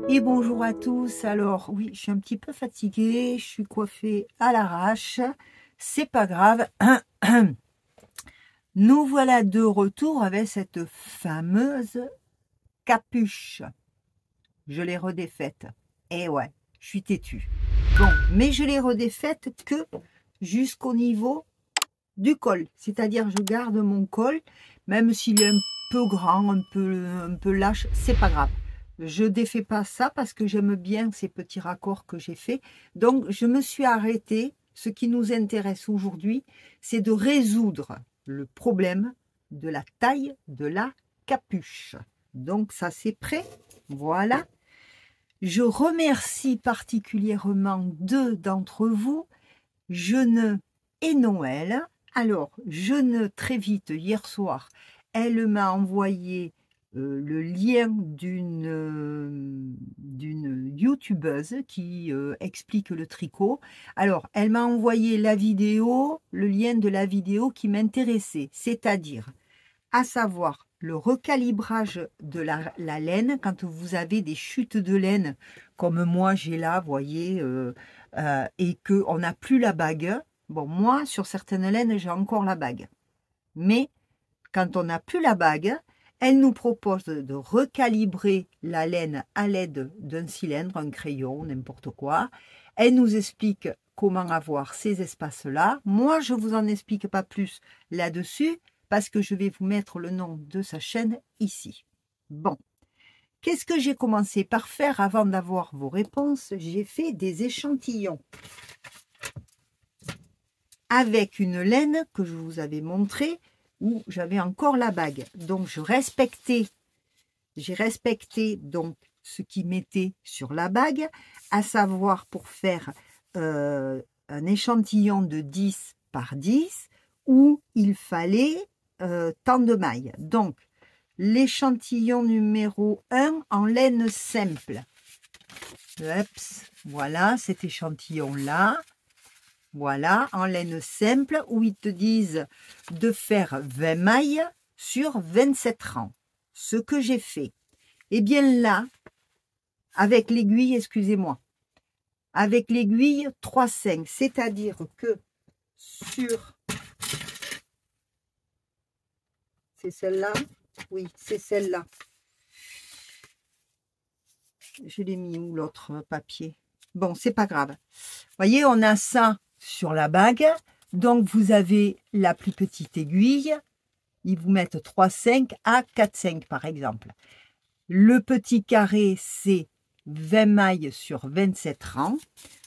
Et bonjour à tous. Alors oui, je suis un petit peu fatiguée, je suis coiffée à l'arrache, c'est pas grave. Nous voilà de retour avec cette fameuse capuche. Je l'ai redéfaite. Et ouais, je suis têtue. Bon, mais je l'ai redéfaite que jusqu'au niveau du col. C'est-à-dire je garde mon col, même s'il est un peu grand, un peu lâche, c'est pas grave. Je défais pas ça parce que j'aime bien ces petits raccords que j'ai fait. Donc je me suis arrêtée. Ce qui nous intéresse aujourd'hui, c'est de résoudre le problème de la taille de la capuche. Donc ça c'est prêt. Voilà. Je remercie particulièrement deux d'entre vous, Jeune et Noël. Alors, Jeune, très vite, hier soir, elle m'a envoyé le lien d'une youtubeuse qui explique le tricot. Alors, elle m'a envoyé la vidéo, le lien de la vidéo qui m'intéressait, c'est-à-dire, à savoir, le recalibrage de la laine quand vous avez des chutes de laine, comme moi j'ai là, vous voyez, et qu'on n'a plus la bague. Bon, moi, sur certaines laines, j'ai encore la bague. Mais quand on n'a plus la bague, elle nous propose de recalibrer la laine à l'aide d'un cylindre, un crayon, n'importe quoi. Elle nous explique comment avoir ces espaces-là. Moi, je ne vous en explique pas plus là-dessus parce que je vais vous mettre le nom de sa chaîne ici. Bon, qu'est-ce que j'ai commencé par faire avant d'avoir vos réponses? J'ai fait des échantillons avec une laine que je vous avais montrée où j'avais encore la bague. Donc, j'ai respecté donc ce qui mettait sur la bague, à savoir pour faire un échantillon de 10 par 10 où il fallait tant de mailles. Donc, l'échantillon numéro 1 en laine simple. Oups, voilà cet échantillon-là. Voilà, en laine simple, où ils te disent de faire 20 mailles sur 27 rangs. Ce que j'ai fait. Et bien là, avec l'aiguille, excusez-moi, avec l'aiguille 3,5, c'est-à-dire que sur... C'est celle-là? Oui, c'est celle-là. Je l'ai mis où l'autre papier? Bon, c'est pas grave. Vous voyez, on a ça sur la bague. Donc, vous avez la plus petite aiguille. Ils vous mettent 3,5 à 4,5 par exemple. Le petit carré, c'est 20 mailles sur 27 rangs.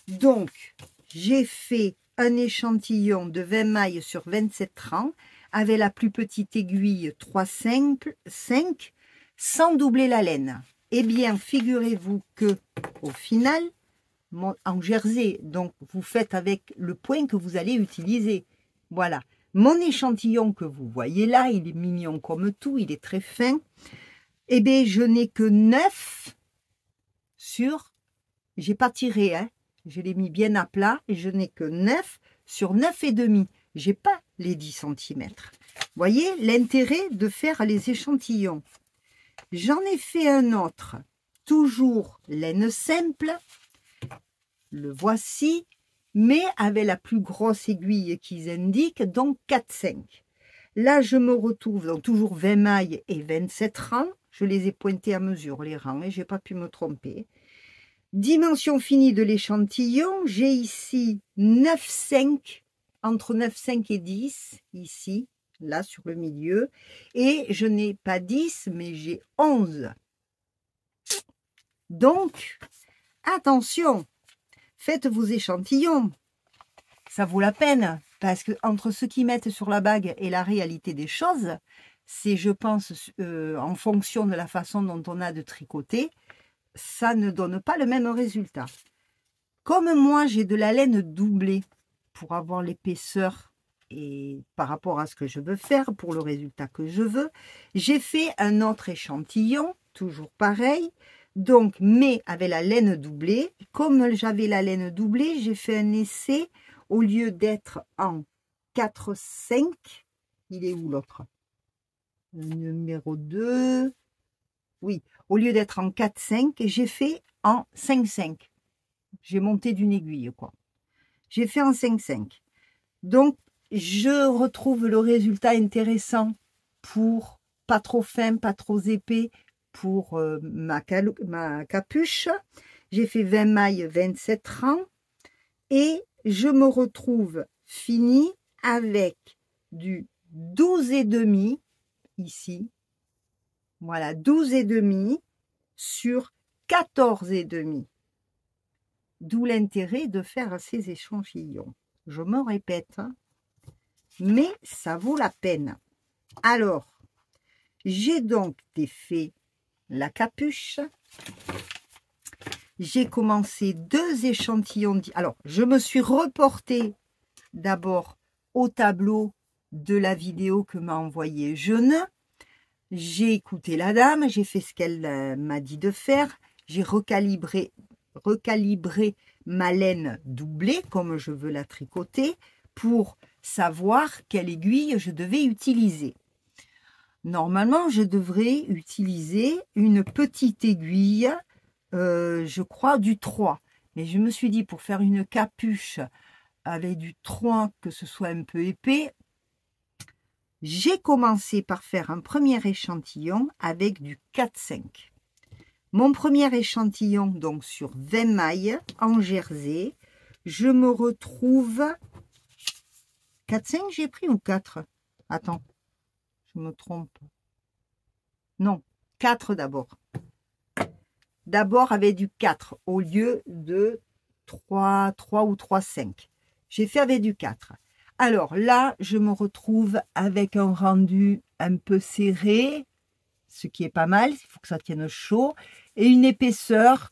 Donc, j'ai fait un échantillon de 20 mailles sur 27 rangs avec la plus petite aiguille 3,5 sans doubler la laine. Eh bien, figurez-vous que au final, en jersey, donc vous faites avec le point que vous allez utiliser. Voilà. Mon échantillon que vous voyez là, il est mignon comme tout, il est très fin. Eh bien, je n'ai que 9 sur... J'ai pas tiré, hein. Je l'ai mis bien à plat et je n'ai que 9 sur 9,5. J'ai pas les 10 cm. Voyez l'intérêt de faire les échantillons. J'en ai fait un autre, toujours laine simple. Le voici, mais avec la plus grosse aiguille qu'ils indiquent, donc 4,5. Là, je me retrouve dans toujours 20 mailles et 27 rangs. Je les ai pointés à mesure, les rangs, et je n'ai pas pu me tromper. Dimension finie de l'échantillon, j'ai ici 9,5, entre 9,5 et 10, ici, là sur le milieu. Et je n'ai pas 10, mais j'ai 11. Donc, attention, faites vos échantillons. Ça vaut la peine, parce que entre ce qu'ils mettent sur la bague et la réalité des choses, c'est, je pense, en fonction de la façon dont on a de tricoter, ça ne donne pas le même résultat. Comme moi, j'ai de la laine doublée pour avoir l'épaisseur et par rapport à ce que je veux faire, pour le résultat que je veux, j'ai fait un autre échantillon, toujours pareil, donc, mais avec la laine doublée. Comme j'avais la laine doublée, j'ai fait un essai, au lieu d'être en 4,5, il est où l'autre? Numéro 2, oui, au lieu d'être en 4-5, j'ai fait en 5-5. J'ai monté d'une aiguille, quoi. J'ai fait en 5-5. Donc, je retrouve le résultat intéressant pour pas trop fin, pas trop épais pour ma capuche. J'ai fait 20 mailles, 27 rangs. Et je me retrouve fini avec du 12,5 ici. Voilà, 12,5 sur 14,5. D'où l'intérêt de faire ces échantillons. Je me répète, hein, mais ça vaut la peine. Alors, j'ai donc défait la capuche. J'ai commencé 2 échantillons. Alors, je me suis reportée d'abord au tableau de la vidéo que m'a envoyé Jeune. J'ai écouté la dame, j'ai fait ce qu'elle m'a dit de faire. J'ai recalibré ma laine doublée, comme je veux la tricoter, pour savoir quelle aiguille je devais utiliser. Normalement, je devrais utiliser une petite aiguille, je crois du 3. Mais je me suis dit, pour faire une capuche avec du 3, que ce soit un peu épais, j'ai commencé par faire un premier échantillon avec du 4-5. Mon premier échantillon, donc sur 20 mailles en jersey, je me retrouve... 4-5 j'ai pris ou 4? Attends, je me trompe. Non, 4 d'abord. D'abord avec du 4 au lieu de 3 ou 3,5. J'ai fait avec du 4. Alors là, je me retrouve avec un rendu un peu serré, ce qui est pas mal, il faut que ça tienne chaud, et une épaisseur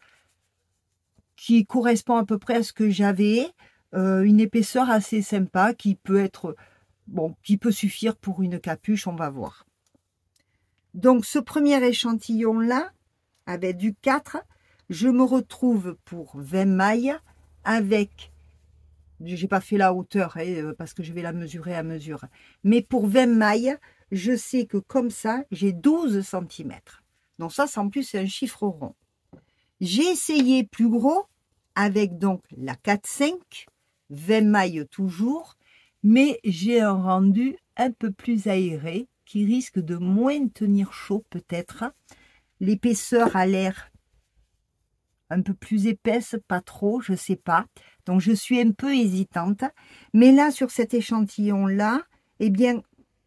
qui correspond à peu près à ce que j'avais, une épaisseur assez sympa qui peut être, bon, qui peut suffire pour une capuche, on va voir. Donc ce premier échantillon là, avec du 4, je me retrouve pour 20 mailles avec, j'ai pas fait la hauteur parce que je vais la mesurer à mesure, mais pour 20 mailles, je sais que comme ça, j'ai 12 cm. Donc ça, en plus, c'est un chiffre rond. J'ai essayé plus gros avec donc la 4-5, 20 mailles toujours, mais j'ai un rendu un peu plus aéré qui risque de moins tenir chaud peut-être. L'épaisseur a l'air un peu plus épaisse, pas trop, je sais pas. Donc je suis un peu hésitante. Mais là, sur cet échantillon-là, eh bien,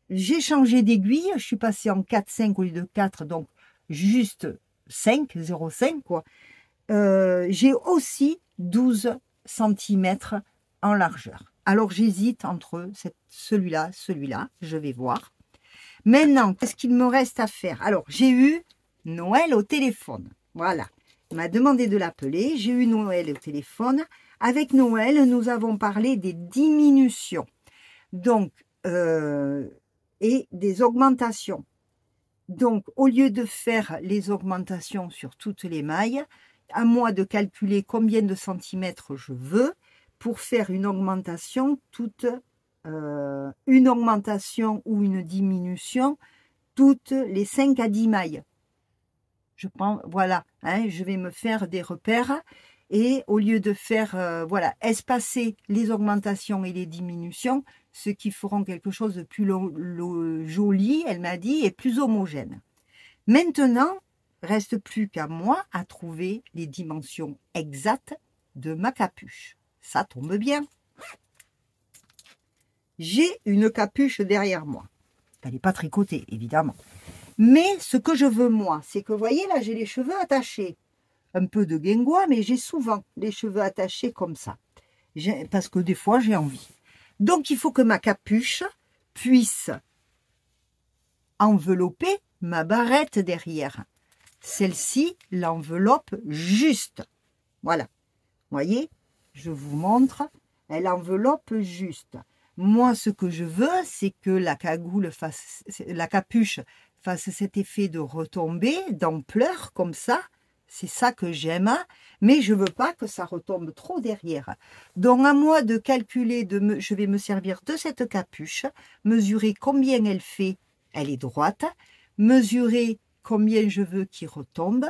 j'ai changé d'aiguille. Je suis passée en 4-5 au lieu de 4, donc juste 5, 0,5 quoi. J'ai aussi 12 cm en largeur. Alors j'hésite entre celui-là, je vais voir. Maintenant, qu'est-ce qu'il me reste à faire? Alors, j'ai eu Noël au téléphone. Voilà. Il m'a demandé de l'appeler. J'ai eu Noël au téléphone. Avec Noël, nous avons parlé des diminutions. Donc, et des augmentations. Donc, au lieu de faire les augmentations sur toutes les mailles, à moi de calculer combien de centimètres je veux pour faire une augmentation une augmentation ou une diminution toutes les 5 à 10 mailles. Je pense, voilà, hein, je vais me faire des repères et au lieu de faire, voilà, espacer les augmentations et les diminutions, ce qui feront quelque chose de plus joli, elle m'a dit, et plus homogène. Maintenant, reste plus qu'à moi à trouver les dimensions exactes de ma capuche. Ça tombe bien. J'ai une capuche derrière moi. Elle n'est pas tricotée, évidemment. Mais ce que je veux, moi, c'est que, vous voyez, là, j'ai les cheveux attachés. Un peu de guingois, mais j'ai souvent les cheveux attachés comme ça. Parce que des fois, j'ai envie. Donc, il faut que ma capuche puisse envelopper ma barrette derrière. Celle-ci l'enveloppe juste. Voilà. Vous voyez, je vous montre. Elle enveloppe juste. Moi, ce que je veux, c'est que la cagoule fasse, la capuche fasse cet effet de retombée, d'ampleur, comme ça. C'est ça que j'aime, mais je veux pas que ça retombe trop derrière. Donc, à moi de calculer, je vais me servir de cette capuche, mesurer combien elle fait, elle est droite, mesurer combien je veux qu'il retombe,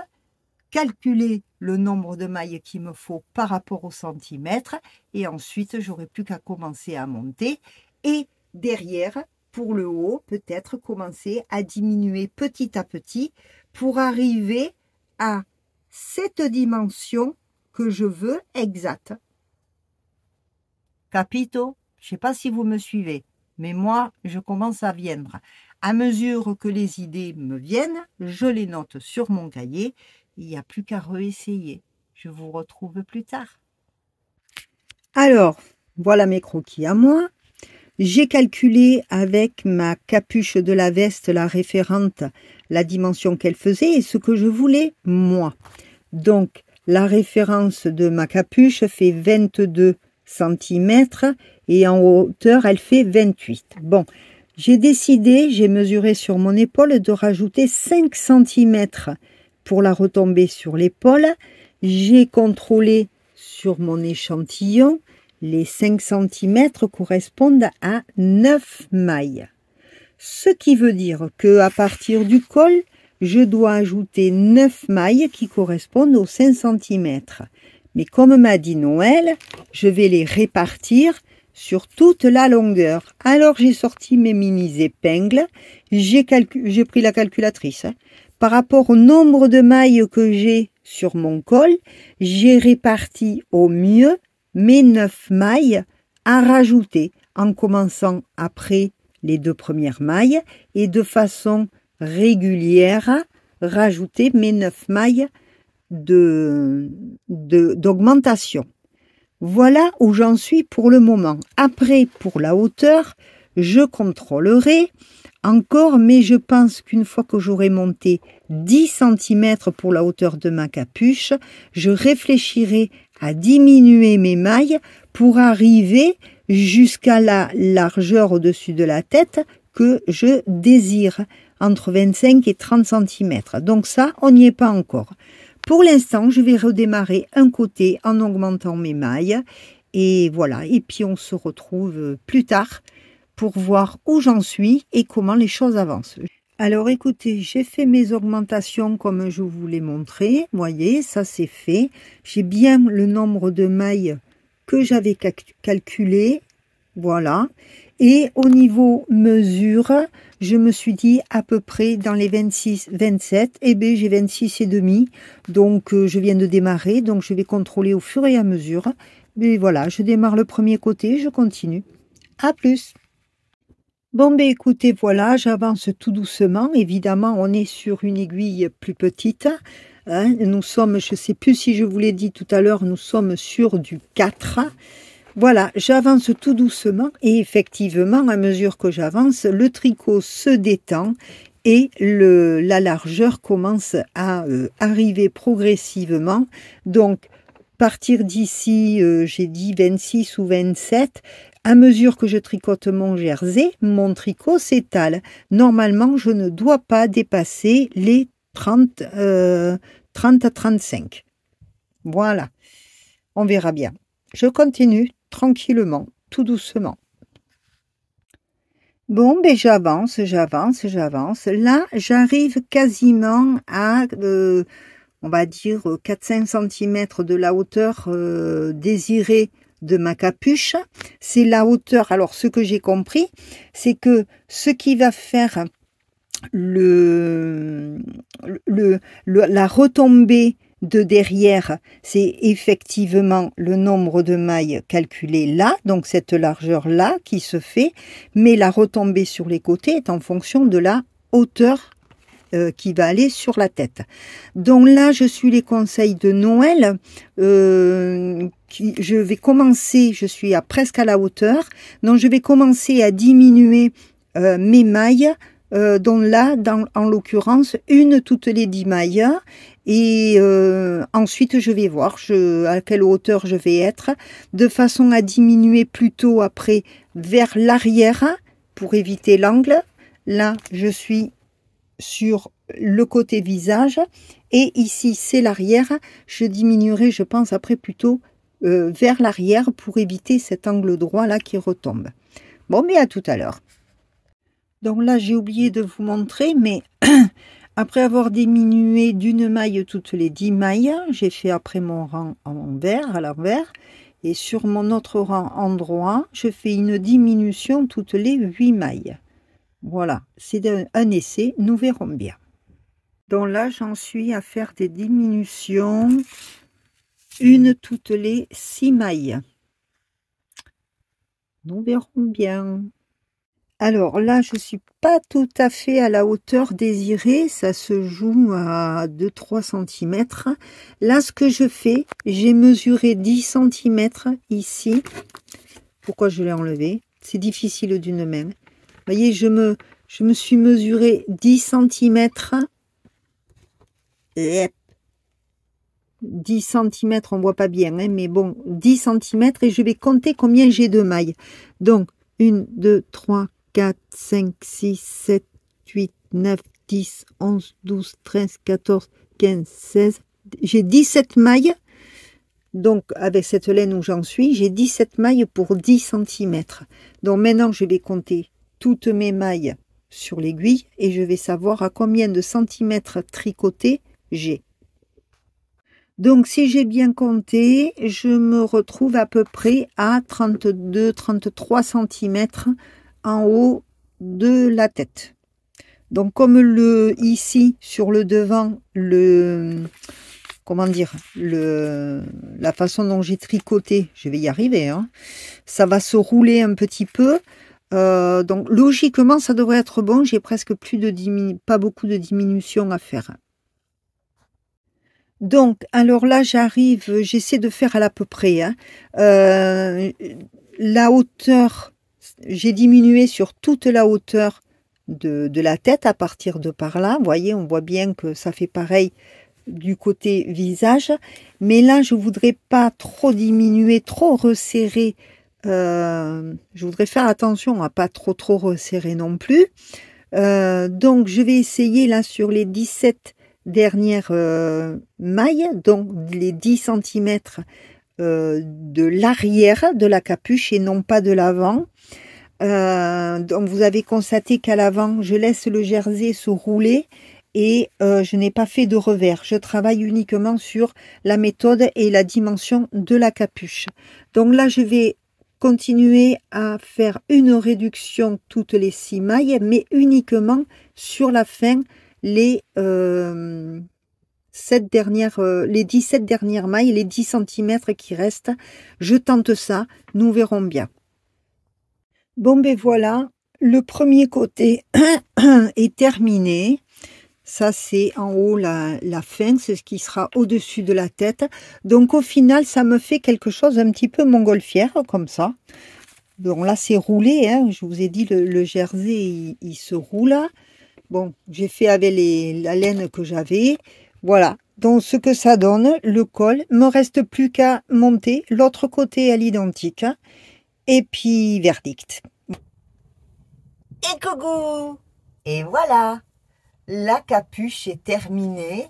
calculer le nombre de mailles qu'il me faut par rapport au centimètre et ensuite j'aurai plus qu'à commencer à monter et derrière pour le haut peut-être commencer à diminuer petit à petit pour arriver à cette dimension que je veux exacte. Capito? Je ne sais pas si vous me suivez, mais moi je commence à viendre. À mesure que les idées me viennent, je les note sur mon cahier. Il n'y a plus qu'à réessayer. Je vous retrouve plus tard. Alors, voilà mes croquis à moi. J'ai calculé avec ma capuche de la veste, la référente, la dimension qu'elle faisait et ce que je voulais, moi. Donc, la référence de ma capuche fait 22 cm et en hauteur, elle fait 28. Bon, j'ai décidé, j'ai mesuré sur mon épaule de rajouter 5 cm pour la retombée sur l'épaule. J'ai contrôlé sur mon échantillon. Les 5 cm correspondent à 9 mailles. Ce qui veut dire qu'à partir du col, je dois ajouter 9 mailles qui correspondent aux 5 cm. Mais comme m'a dit Noël, je vais les répartir sur toute la longueur. Alors j'ai sorti mes mini épingles, j'ai pris la calculatrice. Par rapport au nombre de mailles que j'ai sur mon col, j'ai réparti au mieux mes 9 mailles à rajouter en commençant après les 2 premières mailles et de façon régulière rajouter mes 9 mailles d'augmentation. Voilà où j'en suis pour le moment. Après, pour la hauteur, je contrôlerai encore, mais je pense qu'une fois que j'aurai monté 10 cm pour la hauteur de ma capuche, je réfléchirai à diminuer mes mailles pour arriver jusqu'à la largeur au-dessus de la tête que je désire, entre 25 et 30 cm. Donc ça, on n'y est pas encore. Pour l'instant, je vais redémarrer un côté en augmentant mes mailles. Et voilà, et puis on se retrouve plus tard pour voir où j'en suis et comment les choses avancent. Alors écoutez, j'ai fait mes augmentations comme je vous l'ai montré. Vous voyez, ça c'est fait. J'ai bien le nombre de mailles que j'avais calculé. Voilà. Et au niveau mesure, je me suis dit à peu près dans les 26, 27. Eh bien, j'ai 26 et demi. Donc, je viens de démarrer. Donc, je vais contrôler au fur et à mesure. Mais voilà, je démarre le premier côté. Je continue. À plus. Bon, ben écoutez, voilà, j'avance tout doucement. Évidemment, on est sur une aiguille plus petite. Hein. Nous sommes, je ne sais plus si je vous l'ai dit tout à l'heure, nous sommes sur du 4. Voilà, j'avance tout doucement et effectivement, à mesure que j'avance, le tricot se détend et la largeur commence à arriver progressivement. Donc, partir d'ici, j'ai dit 26 ou 27. À mesure que je tricote mon jersey, mon tricot s'étale. Normalement, je ne dois pas dépasser les 30 à 35. Voilà, on verra bien. Je continue tranquillement, tout doucement. Bon, ben j'avance. Là, j'arrive quasiment à, on va dire, 4-5 cm de la hauteur désirée de ma capuche. C'est la hauteur. Alors, ce que j'ai compris, c'est que ce qui va faire la retombée de derrière, c'est effectivement le nombre de mailles calculé là, donc cette largeur là qui se fait, mais la retombée sur les côtés est en fonction de la hauteur qui va aller sur la tête. Donc là, je suis les conseils de Noël. Je vais commencer, je suis presque à la hauteur, donc je vais commencer à diminuer mes mailles, dont là, en l'occurrence, une toutes les 10 mailles. Et ensuite, je vais voir à quelle hauteur je vais être, de façon à diminuer plutôt après vers l'arrière pour éviter l'angle. Là, je suis sur le côté visage et ici, c'est l'arrière. Je diminuerai, je pense, après plutôt vers l'arrière pour éviter cet angle droit là qui retombe. Bon, mais à tout à l'heure. Donc là, j'ai oublié de vous montrer, mais Après avoir diminué d'une maille toutes les 10 mailles, j'ai fait après mon rang envers, à l'envers. Et sur mon autre rang endroit, je fais une diminution toutes les 8 mailles. Voilà, c'est un essai, nous verrons bien. Donc là, j'en suis à faire des diminutions, une toutes les 6 mailles. Nous verrons bien. Alors là, je suis pas tout à fait à la hauteur désirée. Ça se joue à 2-3 cm. Là, ce que je fais, j'ai mesuré 10 cm ici. Pourquoi je l'ai enlevé? C'est difficile d'une main. Vous voyez, je me suis mesuré 10 cm. 10 cm, on voit pas bien, hein, mais bon, 10 cm et je vais compter combien j'ai de mailles. Donc, 1, 2, 3, 4, 5, 6, 7, 8, 9, 10, 11, 12, 13, 14, 15, 16. J'ai 17 mailles. Donc, avec cette laine où j'en suis, j'ai 17 mailles pour 10 cm. Donc, maintenant, je vais compter toutes mes mailles sur l'aiguille et je vais savoir à combien de centimètres tricotés j'ai. Donc, si j'ai bien compté, je me retrouve à peu près à 32-33 cm en haut de la tête. Donc, comme ici, sur le devant, comment dire, la façon dont j'ai tricoté, je vais y arriver, hein, ça va se rouler un petit peu. Donc, logiquement, ça devrait être bon. J'ai presque pas beaucoup de diminution à faire. Donc, alors là, j'essaie de faire à l'à peu près. Hein. La hauteur, j'ai diminué sur toute la hauteur de la tête à partir de par là. Vous voyez, on voit bien que ça fait pareil du côté visage. Mais là, je voudrais pas trop diminuer, trop resserrer. Je voudrais faire attention à pas trop resserrer non plus. Donc, je vais essayer là sur les 17 dernières mailles, donc les 10 cm de l'arrière de la capuche et non pas de l'avant. Donc vous avez constaté qu'à l'avant, je laisse le jersey se rouler et je n'ai pas fait de revers. Je travaille uniquement sur la méthode et la dimension de la capuche. Donc là, je vais continuer à faire une réduction toutes les 6 mailles, mais uniquement sur la fin, les 17 dernières mailles, les 10 cm qui restent. Je tente ça, nous verrons bien. Bon, ben voilà, le premier côté est terminé. Ça, c'est en haut la fin, c'est ce qui sera au-dessus de la tête. Donc, au final, ça me fait quelque chose un petit peu montgolfière, comme ça. Bon, là, c'est roulé, hein. Je vous ai dit, le jersey, il se roule. Bon, j'ai fait avec la laine que j'avais. Voilà. Donc, ce que ça donne, le col. Me reste plus qu'à monter l'autre côté à l'identique. Et puis, verdict. Et coucou! Et voilà! La capuche est terminée.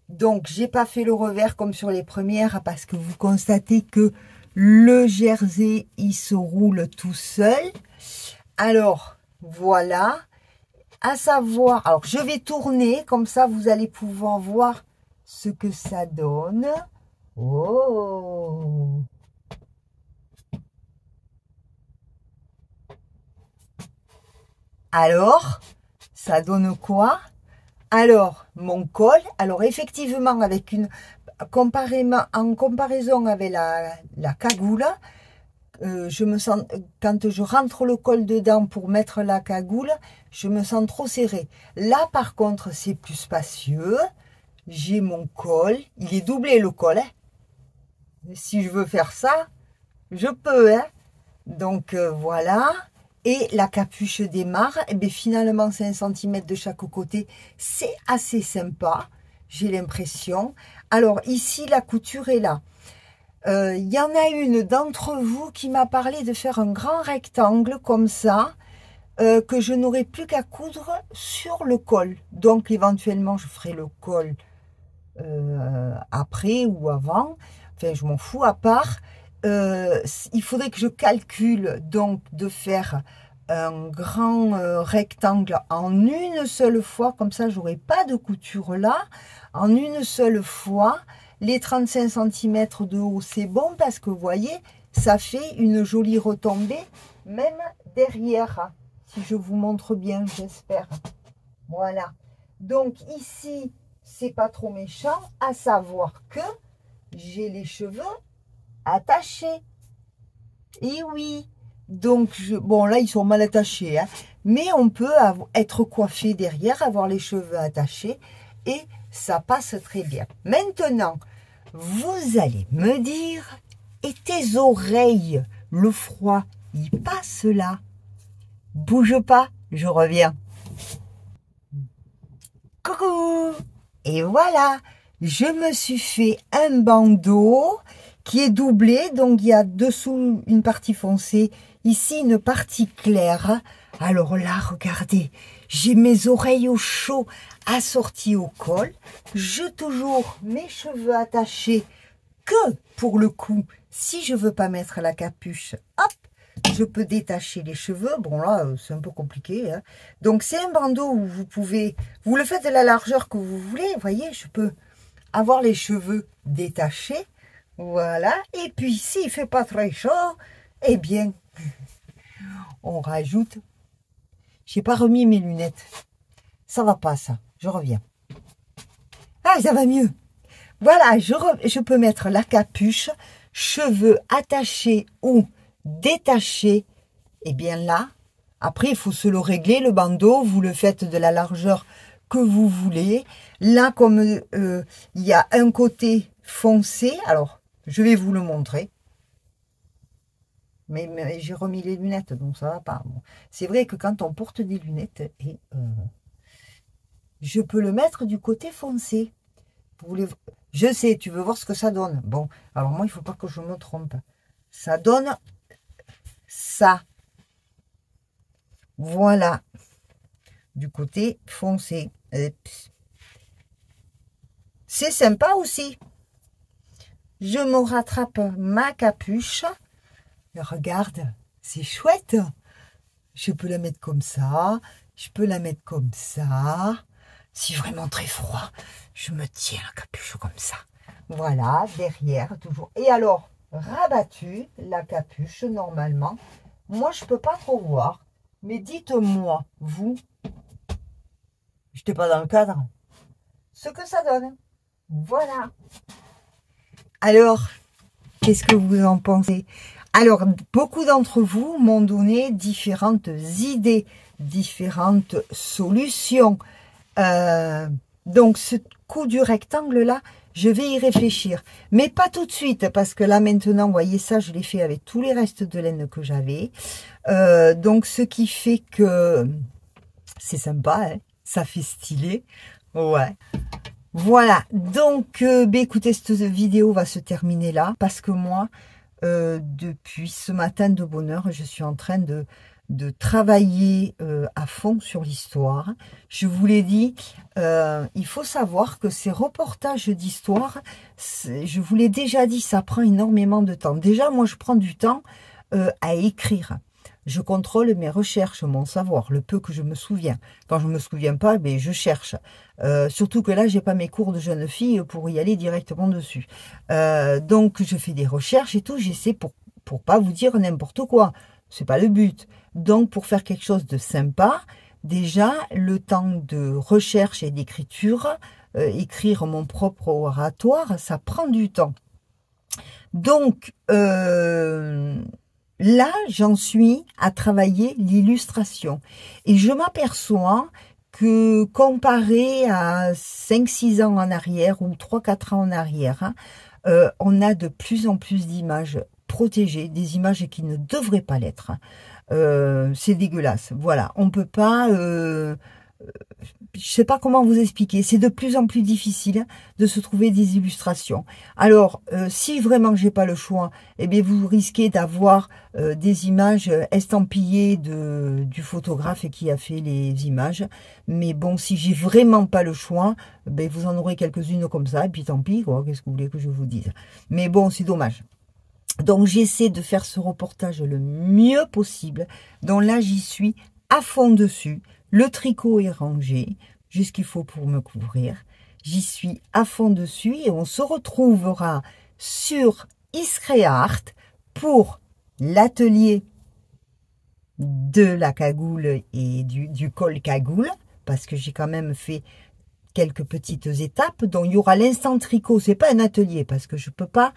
Donc, j'ai pas fait le revers comme sur les premières parce que vous constatez que le jersey, il se roule tout seul. Alors, voilà. À savoir, alors je vais tourner, comme ça vous allez pouvoir voir ce que ça donne. Oh! Alors, ça donne quoi? Alors, mon col, alors effectivement, avec en comparaison avec la cagoule, je me sens, quand je rentre le col dedans pour mettre la cagoule, je me sens trop serré. Là, par contre, c'est plus spacieux. J'ai mon col. Il est doublé, le col. Hein. Si je veux faire ça, je peux. Hein. Donc, voilà. Et la capuche démarre. Et bien, finalement, 5 cm de chaque côté. C'est assez sympa. J'ai l'impression. Alors, ici, la couture est là. Il y en a une d'entre vous qui m'a parlé de faire un grand rectangle comme ça, que je n'aurai plus qu'à coudre sur le col. Donc éventuellement je ferai le col après ou avant, enfin je m'en fous à part. Il faudrait que je calcule donc de faire un grand rectangle en une seule fois, comme ça j'aurai pas de couture là, en une seule fois. Les 35 cm de haut, c'est bon parce que vous voyez, ça fait une jolie retombée, même derrière, si je vous montre bien, j'espère. Voilà. Donc ici, c'est pas trop méchant, à savoir que j'ai les cheveux attachés. Et oui, donc, bon là, ils sont mal attachés, hein, mais on peut être coiffé derrière, avoir les cheveux attachés, et ça passe très bien. Maintenant, vous allez me dire, et tes oreilles, le froid, il passe là? Bouge pas, je reviens. Coucou! Et voilà, je me suis fait un bandeau qui est doublé, donc il y a dessous une partie foncée, ici une partie claire. Alors là, regardez, j'ai mes oreilles au chaud assorties au col, j'ai toujours mes cheveux attachés que pour le coup, si je veux pas mettre la capuche, hop, je peux détacher les cheveux. Bon là, c'est un peu compliqué, hein. Donc c'est un bandeau où vous pouvez, vous le faites de la largeur que vous voulez, vous voyez, je peux avoir les cheveux détachés, voilà. Et puis s'il fait pas très chaud, eh bien, on rajoute. J'ai pas remis mes lunettes, ça va pas ça, je reviens. Ah, ça va mieux. Voilà, je peux mettre la capuche, cheveux attachés ou détachés. Et bien là, après, il faut se le régler, le bandeau. Vous le faites de la largeur que vous voulez. Là, comme il y a un côté foncé, alors, je vais vous le montrer. Mais j'ai remis les lunettes, donc ça va pas. Bon. C'est vrai que quand on porte des lunettes, je peux le mettre du côté foncé. Je sais, tu veux voir ce que ça donne. Bon, alors moi, il ne faut pas que je me trompe. Ça donne ça. Voilà. Du côté foncé. C'est sympa aussi. Je me rattrape ma capuche. Regarde, c'est chouette. Je peux la mettre comme ça. Je peux la mettre comme ça. Si vraiment très froid, je me tiens la capuche comme ça. Voilà, derrière, toujours. Et alors, rabattu, la capuche, normalement. Moi, je ne peux pas trop voir. Mais dites-moi, vous, je n'étais pas dans le cadre, ce que ça donne. Voilà. Alors, qu'est-ce que vous en pensez? Alors, beaucoup d'entre vous m'ont donné différentes idées, différentes solutions. Donc, ce coup du rectangle là, je vais y réfléchir. Mais pas tout de suite, parce que là, maintenant, vous voyez ça, je l'ai fait avec tous les restes de laine que j'avais. Donc, ce qui fait que c'est sympa, hein, ça fait stylé. Ouais. Voilà. Donc, écoutez, cette vidéo va se terminer là, parce que moi, depuis ce matin de bonne heure, je suis en train de travailler à fond sur l'histoire. Je vous l'ai dit, il faut savoir que ces reportages d'histoire, je vous l'ai déjà dit, ça prend énormément de temps. Déjà, moi, je prends du temps à écrire. Je contrôle mes recherches, mon savoir, le peu que je me souviens. Quand je ne me souviens pas, ben, je cherche. Surtout que là, j'ai pas mes cours de jeune fille pour y aller directement dessus. Donc, je fais des recherches et tout. J'essaie pour pas vous dire n'importe quoi. C'est pas le but. Donc, pour faire quelque chose de sympa, déjà, le temps de recherche et d'écriture, écrire mon propre oratoire, ça prend du temps. Donc, là, j'en suis à travailler l'illustration. Et je m'aperçois que comparé à 5-6 ans en arrière ou 3-4 ans en arrière, hein, on a de plus en plus d'images protégées, des images qui ne devraient pas l'être. C'est dégueulasse. Voilà, on peut pas... je sais pas comment vous expliquer. C'est de plus en plus difficile de se trouver des illustrations. Alors, si vraiment j'ai pas le choix, eh bien vous risquez d'avoir des images estampillées du photographe qui a fait les images. Mais bon, si j'ai vraiment pas le choix, ben vous en aurez quelques-unes comme ça. Et puis tant pis, quoi. Qu'est-ce que vous voulez que je vous dise? Mais bon, c'est dommage. Donc, j'essaie de faire ce reportage le mieux possible. Donc là, j'y suis à fond dessus. Le tricot est rangé, juste ce qu'il faut pour me couvrir. J'y suis à fond dessus et on se retrouvera sur Iscreart pour l'atelier de la cagoule et du col cagoule, parce que j'ai quand même fait quelques petites étapes. Donc il y aura l'instant tricot, c'est pas un atelier parce que je peux pas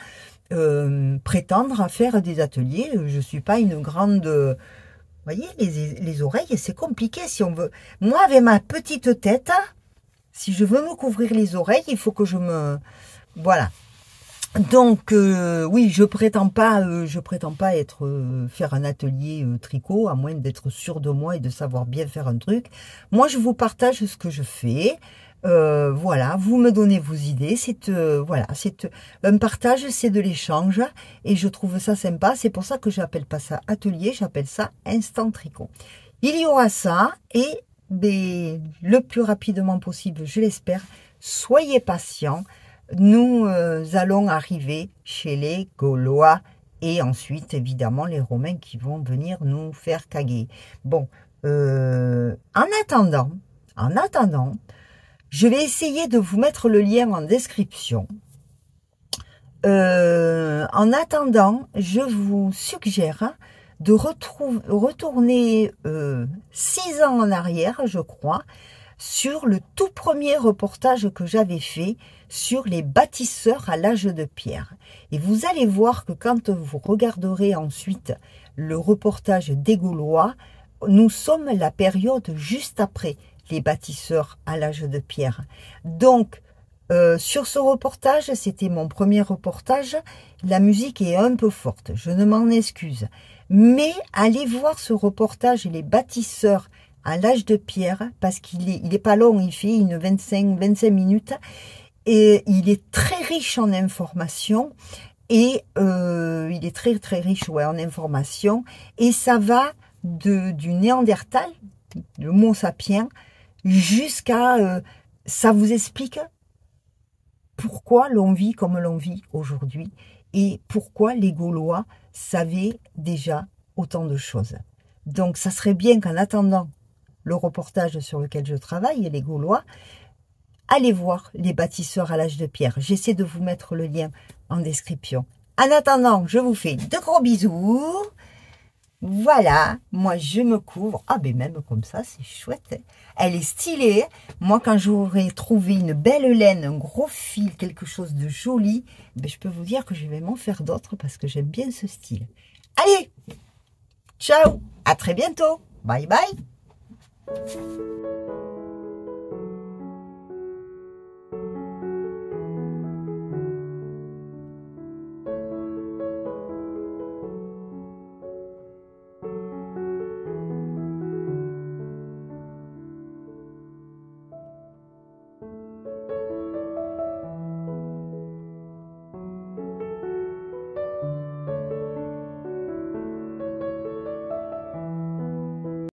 prétendre à faire des ateliers. Je suis pas une grande, vous voyez, les oreilles, c'est compliqué si on veut. Moi, avec ma petite tête, si je veux me couvrir les oreilles, il faut que je me, voilà. Donc oui, je prétends pas être faire un atelier tricot, à moins d'être sûr de moi et de savoir bien faire un truc. Moi, je vous partage ce que je fais. Voilà, vous me donnez vos idées. C'est voilà, c'est un partage, c'est de l'échange et je trouve ça sympa. C'est pour ça que j'appelle pas ça atelier, j'appelle ça instant tricot. Il y aura ça et le plus rapidement possible, je l'espère. Soyez patients. Nous allons arriver chez les Gaulois et ensuite, évidemment, les Romains qui vont venir nous faire caguer. Bon, en attendant, je vais essayer de vous mettre le lien en description. En attendant, je vous suggère de retourner 6 ans en arrière, je crois, sur le tout premier reportage que j'avais fait sur les bâtisseurs à l'âge de pierre. Et vous allez voir que quand vous regarderez ensuite le reportage des Gaulois, nous sommes la période juste après les bâtisseurs à l'âge de pierre. Donc, sur ce reportage, c'était mon premier reportage, la musique est un peu forte, je ne m'en excuse. Mais allez voir ce reportage, les bâtisseurs à l'âge de pierre, parce qu'il est pas long, il fait une 25 minutes, et il est très riche en informations, et il est très très riche en informations, et ça va du Néandertal, le Homo sapiens, jusqu'à, ça vous explique pourquoi l'on vit comme l'on vit aujourd'hui, et pourquoi les Gaulois savaient déjà autant de choses. Donc ça serait bien qu'en attendant le reportage sur lequel je travaille, et les Gaulois, allez voir les bâtisseurs à l'âge de pierre. J'essaie de vous mettre le lien en description. En attendant, je vous fais de gros bisous. Voilà, moi je me couvre. Ah ben même comme ça, c'est chouette. Elle est stylée. Moi quand j'aurai trouvé une belle laine, un gros fil, quelque chose de joli, ben, je peux vous dire que je vais m'en faire d'autres parce que j'aime bien ce style. Allez, ciao, à très bientôt. Bye bye.